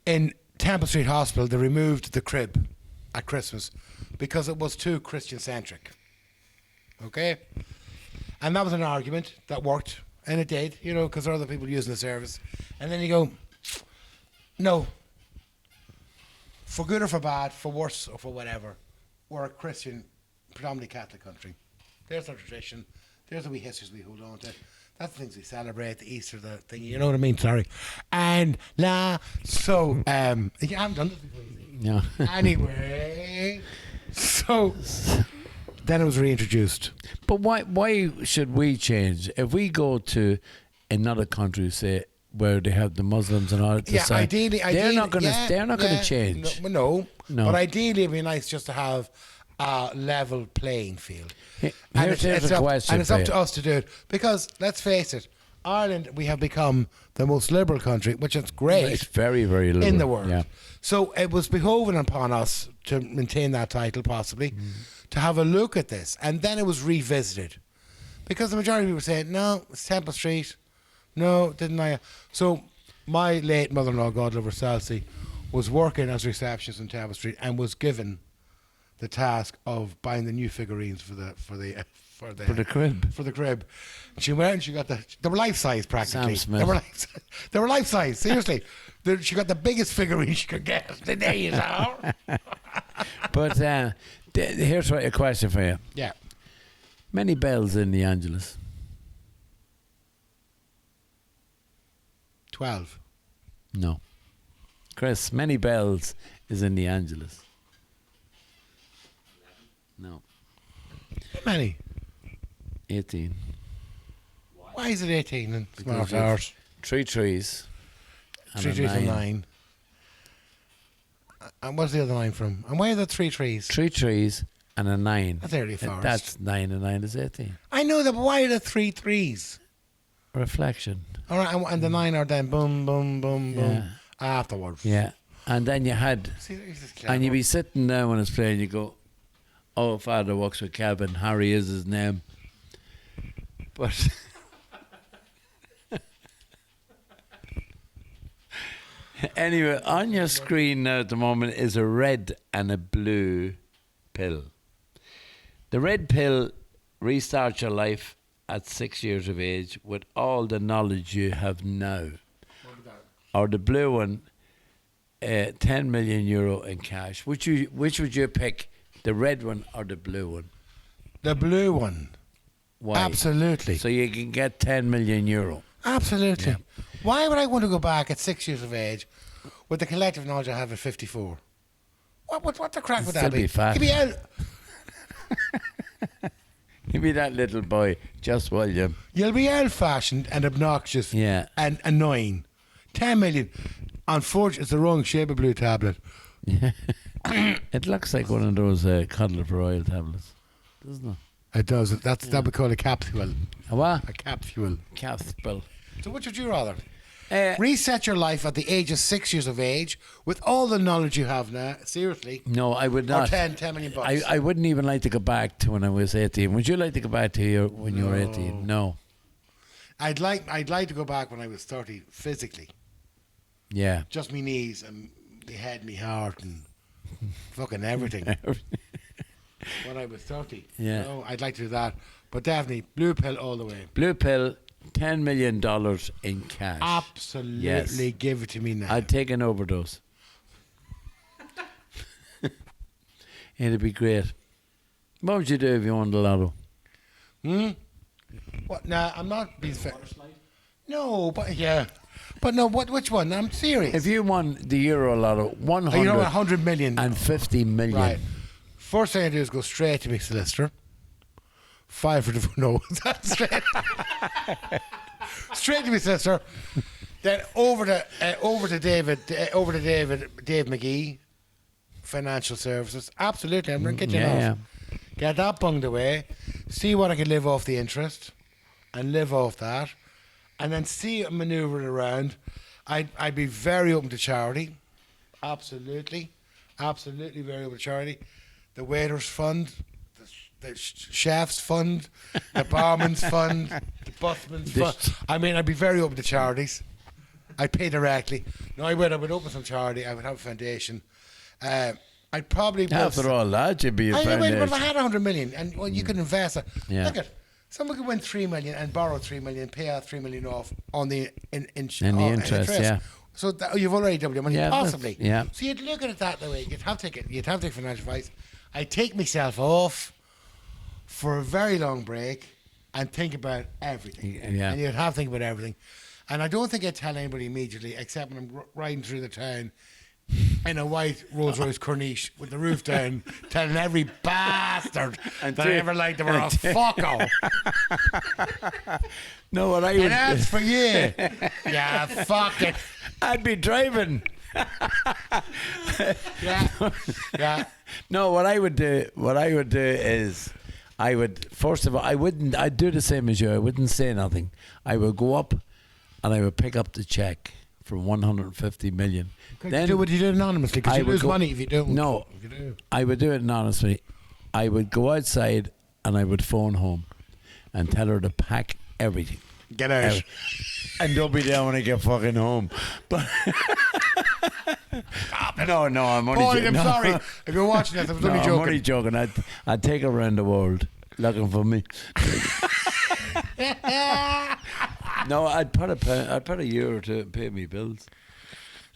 in Temple Street Hospital, they removed the crib at Christmas because it was too Christian-centric. Okay? And that was an argument that worked, and it did, you know, because there are other people using the service. And then you go, no, for good or for bad, for worse or for whatever, we're a Christian, predominantly Catholic country. There's our tradition. There's the wee histories we hold on to. That's the things we celebrate, the Easter, the thing, you know what I mean? Sorry. And so, you haven't done this before, you see. No. Anyway, so then it was reintroduced. But why should we change? If we go to another country, say, where they have the Muslims and all that, Ideally, they're not going to change. No. No. But ideally, it'd be nice just to have a level playing field. Here's a question and it's for up you. to us to do it. Because, let's face it, Ireland, we have become the most liberal country, which is great. It's very, very liberal. In the world. Yeah. So it was behoven upon us to maintain that title, possibly, to have a look at this. And then it was revisited. Because the majority of people were saying, no, it's Temple Street. No, didn't I? So my late mother-in-law, God love her, Salsie, was working as a receptionist in Temple Street and was given the task of buying the new figurines for the crib. For the crib. She went out and she got they were life size practically. Sam Smith. They were life size, seriously. She got the biggest figurine she could get. The days are. But here's a question for you. Yeah. Many bells in the Angelus? 12. No. Chris, many bells is in the Angelus? No. How many? 18. Why is it 18 in Because smart hours? 3 trees. And 3 a trees and 9. 9. And what's the other 9 from? And why are there 3 trees? 3 trees and a 9. That's early forest. That's 9 and 9 is 18. I know that, but why are there 3 trees? Reflection. All right, and the 9 are then boom, boom, boom, boom Yeah. afterwards. Yeah. And then you had, See, this is clever. and you'd be sitting there when it's playing, you go, oh, Father walks with Calvin, Harry is his name. But anyway, on your screen now at the moment is a red and a blue pill. The red pill restarts your life at 6 years of age with all the knowledge you have now. Or the blue one, €10 million in cash. Which would you pick, the red one or the blue one? The blue one. Why? Absolutely. So you can get €10 million. Absolutely. Yeah. Why would I want to go back at 6 years of age with the collective knowledge I have at 54? What the crack would that Still be fat. You'd be out. You'll be that little boy, just William. You'll be old-fashioned and obnoxious Yeah. and annoying. 10 million. Unfortunately, it's the wrong shape of blue tablet. It looks like one of those Cuddler for Oil tablets, doesn't it? It does. That we call a capsule. A what? A capsule. Capsule. So which would you rather? Uh, Reset your life at the age of 6 years of age with all the knowledge you have now. Seriously. No, I would Or not. 10 million bucks. I wouldn't even like to go back to when I was 18. Would you like to go back to when you were 18? No. I'd like to go back when I was 30 physically. Yeah. Just me knees and me head, me heart and fucking everything. When I was 30. Yeah. No, I'd like to do that. But definitely blue pill all the way. Blue pill, $10 million in cash. Absolutely Yes. give it to me now. I'd take an overdose. It'd be great. What would you do if you won the lotto? What? Nah, I'm not being fair. No, but yeah. But no, which one? I'm serious. If you won the Euro Lotto, 100 you know, 100 million. and 50 million. Right. First thing I do is go straight to my solicitor. File for divorce. No, that's straight. Straight to my solicitor. Then over to Dave McGee, Financial Services. Absolutely, I'm going to get you Yeah. off. Get that bunged away. See what I can live off the interest, and live off that, and then see manoeuvre it around. I'd be very open to charity. Absolutely very open to charity. The Waiters Fund, the chef's fund, the barman's fund, the busman's fund. I mean, I'd be very open to charities. I'd pay directly. No, I would open some charity. I would have a foundation. I'd probably... After all that, you'd be a foundation. But if I had 100 million, and well, you could invest it. Yeah. Look at someone could win 3 million and borrow 3 million, pay out 3 million off on the interest. Yeah. So you've already doubled your money, possibly. Yeah. So you'd look at it that way. You'd have to take financial advice. I'd take myself off for a very long break and think about everything. Yeah. And you'd have to think about everything. And I don't think I'd tell anybody immediately, except when I'm riding through the town in a white Rolls Royce Corniche with the roof down, telling every bastard that I ever liked them were a fucko. No, what I would... And that's for you. Yeah, fuck it. I'd be driving. Yeah. No, what I would do is, I would, first of all, I'd do the same as you. I wouldn't say nothing. I would go up and I would pick up the check for 150 million. Then you do it anonymously, because you lose money if you don't. No, I would do it anonymously. I would go outside and I would phone home and tell her to pack everything. Get out. And don't be there when I get fucking home. But no, I'm only Paulie, joking. I'm sorry. If you're watching this, I was only joking. I'm only joking. I'd take her around the world looking for me. No, I'd put a year to pay me bills.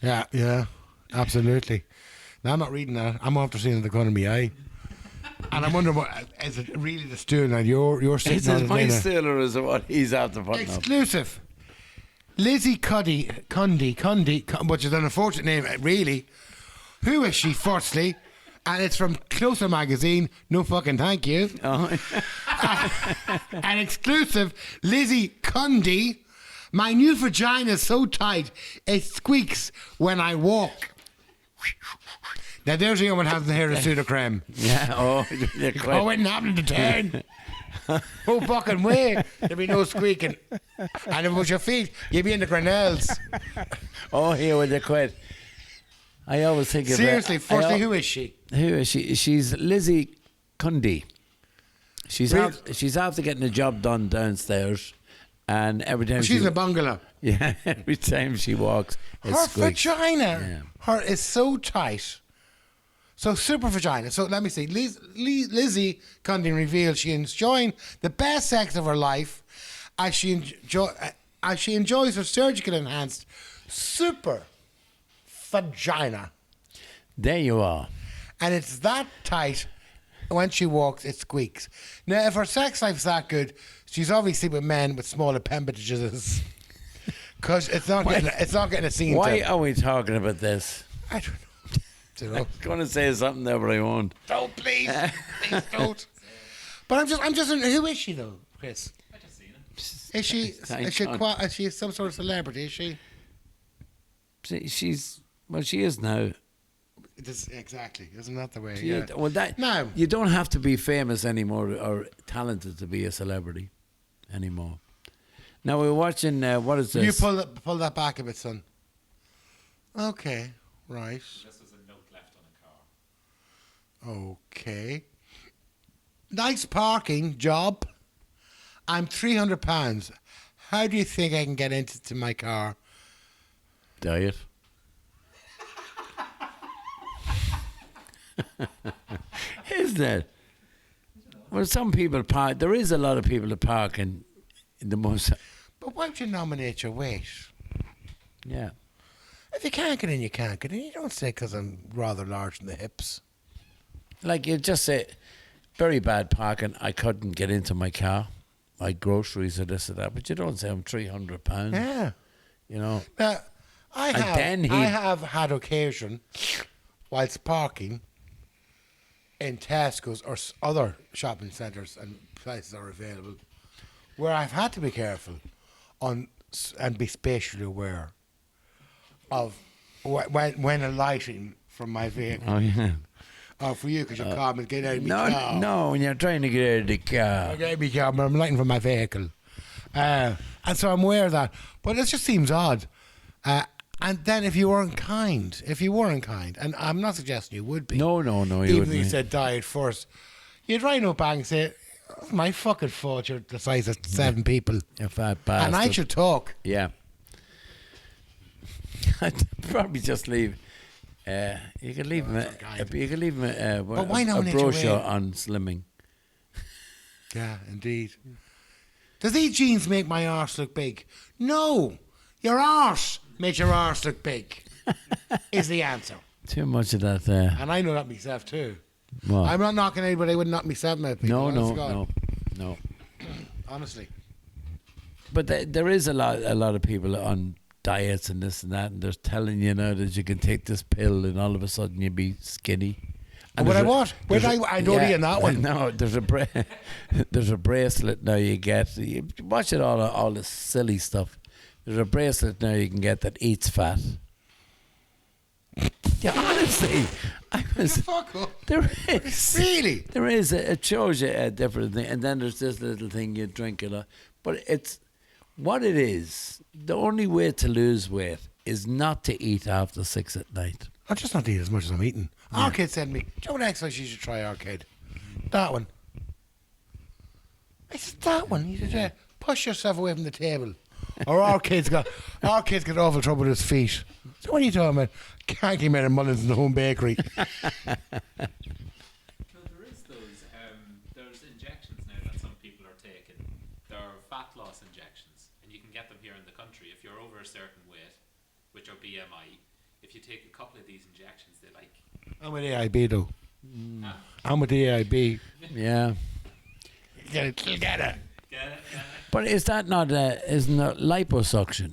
Yeah, absolutely. Now, I'm not reading that. I'm after seeing the corner of my eye. And I'm wondering, is it really the stool now? You're sitting Is on it his my dinner. stool or is it what he's after putting up? Exclusive. Lizzie Cundy, which is an unfortunate name, really. Who is she, firstly? And it's from Closer Magazine. No fucking thank you. Oh. An exclusive, Lizzie Cundy. My new vagina is so tight, it squeaks when I walk. Now there's a young one having hair of pseudocreme. Yeah, you're quite... Oh, it happened to turn. Oh, fucking way. There'd be no squeaking. And if it was your feet, you'd be in the Grenells. Oh, here with the quid. I always think of Seriously, firstly, who is she? Who is she? She's Lizzie Cundy. She's after getting a job done downstairs, and every time She's in a bungalow. Yeah, every time she walks, it Her squeaks. vagina, her is so tight. So super vagina. So let me see. Lizzie Cundy reveals she enjoying the best sex of her life as she enjoys her surgical enhanced super vagina. There you are. And it's that tight. When she walks, it squeaks. Now, if her sex life's that good, she's obviously with men with small appendages. Because it's not getting a scene. Why are we talking about this? I don't know. I was going to say something there, but I won't. Don't, please. Please don't. But I'm just who is she though, Chris? I just seen it. Is she some sort of celebrity? Is she? She is now. Exactly. Isn't that the way? Yeah. Well, no. You don't have to be famous anymore or talented to be a celebrity anymore. Now we're watching. What is this? You pull that back a bit, son. Okay. Right. This was a note left on a car. Okay. Nice parking job. I'm £300. How do you think I can get into my car? Diet. Isn't it? Well, some people park. There is a lot of people that park in the most. But why would you nominate your weight? Yeah. If you can't get in, you can't get in. You don't say because I'm rather large in the hips. Like you just say, very bad parking. I couldn't get into my car, my groceries or this or that. But you don't say I'm £300. Yeah. You know. Now, I have had occasion, whilst parking in Tesco's or other shopping centres and places are available, where I've had to be careful and be spatially aware of when alighting from my vehicle. Oh yeah. Oh, for you, because you're calm and get out of my car. No, when you're trying to get out of the car. I get out of my car, but I'm lighting from my vehicle. And so I'm aware of that. But it just seems odd. And then if you weren't kind, and I'm not suggesting you would be. No, you even wouldn't. though you said diet first, You'd run up back and say, "It's my fucking fault you're the size of 7 people. You fat bastard. And I should talk." Yeah. I'd probably just leave. You could leave him. You could leave him a why not let you brochure in? on slimming. Yeah, indeed. Does these jeans make my arse look big? No. Your arse makes your arse look big, is the answer. Too much of that. And I know that myself too. Well, I'm not knocking anybody, I wouldn't knock myself out. people, honest to God. no. Honestly. But there is a lot of people on diets and this and that, and they're telling you now that you can take this pill and all of a sudden you'll be skinny. And Would I there's a- what? Would there's a- I don't be in that one. No, there's a bracelet now you get. You watch it all this silly stuff. There's a bracelet now you can get that eats fat. Yeah, honestly, Fuck up. there is. Really? There is. It shows you a different thing. And then there's this little thing you drink a lot. But it's what it is. The only way to lose weight is not to eat after 6 at night. I'm just not eating as much as I'm eating. Arcade said to me, "Do you know what exercise you should try, Arcade? That one." I said, "That one? You should push yourself away from the table." Or Arcade's got awful trouble with his feet. So what are you talking about? Can't get made mullins in the home bakery. No, there is those. There's injections now that some people are taking. There are fat loss injections, and you can get them here in the country if you're over a certain weight, which are BMI. If you take a couple of these injections, they like. I'm with AIB though. I'm with the AIB. Yeah. Get it. Get it? But is that not isn't that liposuction?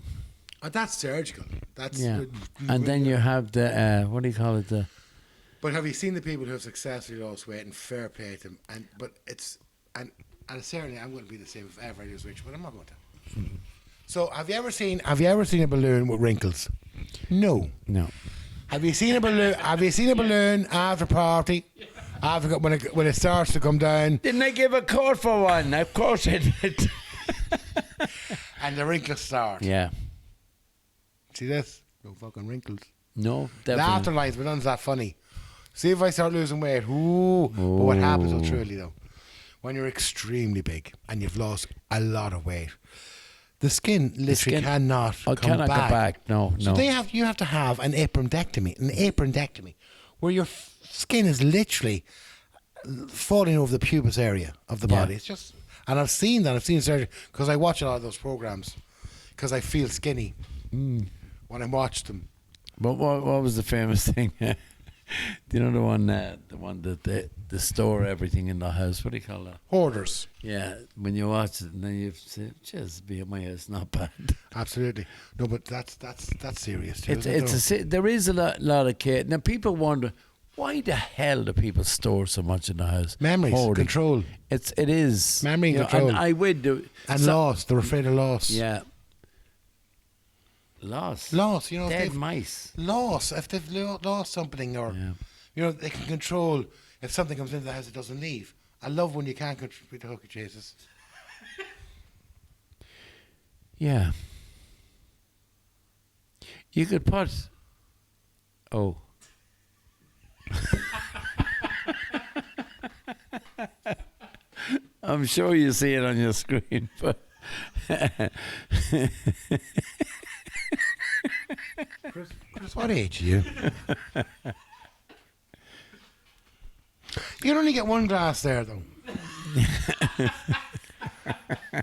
That's surgical. That's Yeah. And then you have the what do you call it? But have you seen the people who have successfully lost weight, and fair play to them? But it's and certainly I'm going to be the same if ever I lose weight, but I'm not going to. So have you ever seen a balloon with wrinkles? No. No. Have you seen a balloon? Have you seen a balloon after party? After when it starts to come down, Didn't I give a code for one? Of course I did. and the wrinkles start. Yeah. See this? No fucking wrinkles. No, The definitely. afterlife, but none's that funny. See if I start losing weight. Ooh. But what happens though, truly though, when you're extremely big and you've lost a lot of weight, the skin literally cannot come cannot back. go back. No, So no. you have to have an apendectomy, where your skin is literally falling over the pubis area of the body. Yeah. It's just, and I've seen that. I've seen surgery because I watch a lot of those programs because I feel skinny when I watch them. But what was the famous thing? Do you know the one that they store everything in the house? What do you call that? Hoarders. Yeah, when you watch it and then you say, "Just be my it's not bad." Absolutely. No, but that's serious too. There is a lot of kids. Now people wonder why the hell do people store so much in the house? Memories, Hoarding. control. It is Memory and you know, control. And I would do Loss. They're afraid of loss. Yeah. Loss. Loss. You know, if Dead they've mice. lost, if they've lost something, or Yeah. you know, they can control if something comes into the house, it doesn't leave. I love when you can't control the hooker chases. Yeah. You could put. Oh. I'm sure you see it on your screen, but. Chris, what age are you? You can only get one glass there, though.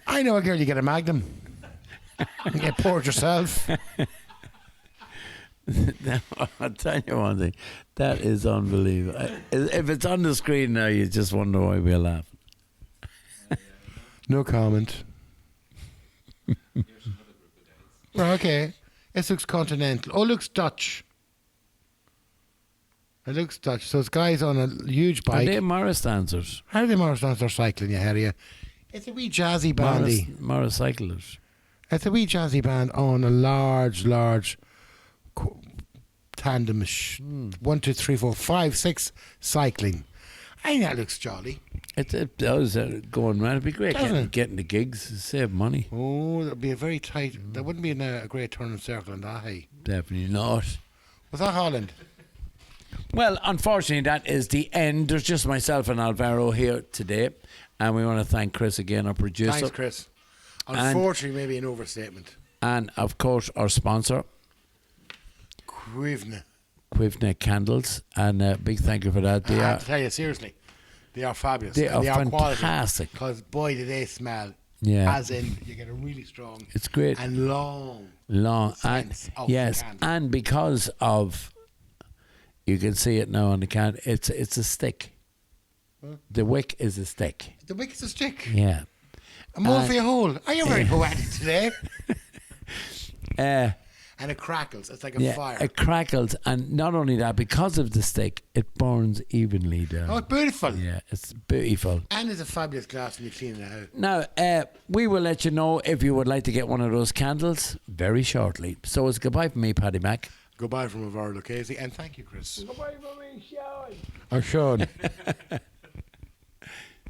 I know a girl, you get a Magnum. You get poured yourself. I'll tell you one thing. That is unbelievable. If it's on the screen now, you just wonder why we're laughing. No comment. Here's another group of guys. Okay. This looks continental. Oh, looks Dutch. It looks Dutch. So it's guys on a huge Are bike. they Morris dancers? How do they Morris dance? They're cycling, you hear you. It's a wee jazzy bandy. Morris cyclers. It's a wee jazzy band on a large tandem. 1, 2, 3, 4, 5, 6 cycling. I think that looks jolly. It does going around. It'd be great Doesn't it? getting the gigs, save money. Oh, that'd be a very tight. There wouldn't be a great turning circle in that, hey. Definitely not. Was that Holland? Well, unfortunately, that is the end. There's just myself and Alvaro here today. And we want to thank Chris again, our producer. Thanks, Chris. Unfortunately, maybe an overstatement. And, of course, our sponsor, Quivna Candles. And a big thank you for that. I have to tell you, seriously, they are fabulous. They are fantastic. Because, boy, do they smell. Yeah. As in, you get a really strong... It's great. And long. And, yes, and because of... You can see it now on the can. It's a stick. Huh? The wick is a stick. The wick is a stick? Yeah. A more for your hole. Are you very poetic today? And it crackles. It's like a fire. It crackles. And not only that, because of the stick, it burns evenly down. Oh, it's beautiful. Yeah, it's beautiful. And it's a fabulous glass when you clean it out. Now, we will let you know if you would like to get one of those candles very shortly. So it's goodbye from me, Paddy Mac. Goodbye from Alvaro Lucchese, and thank you, Chris. Goodbye from me, Sean. Or Sean.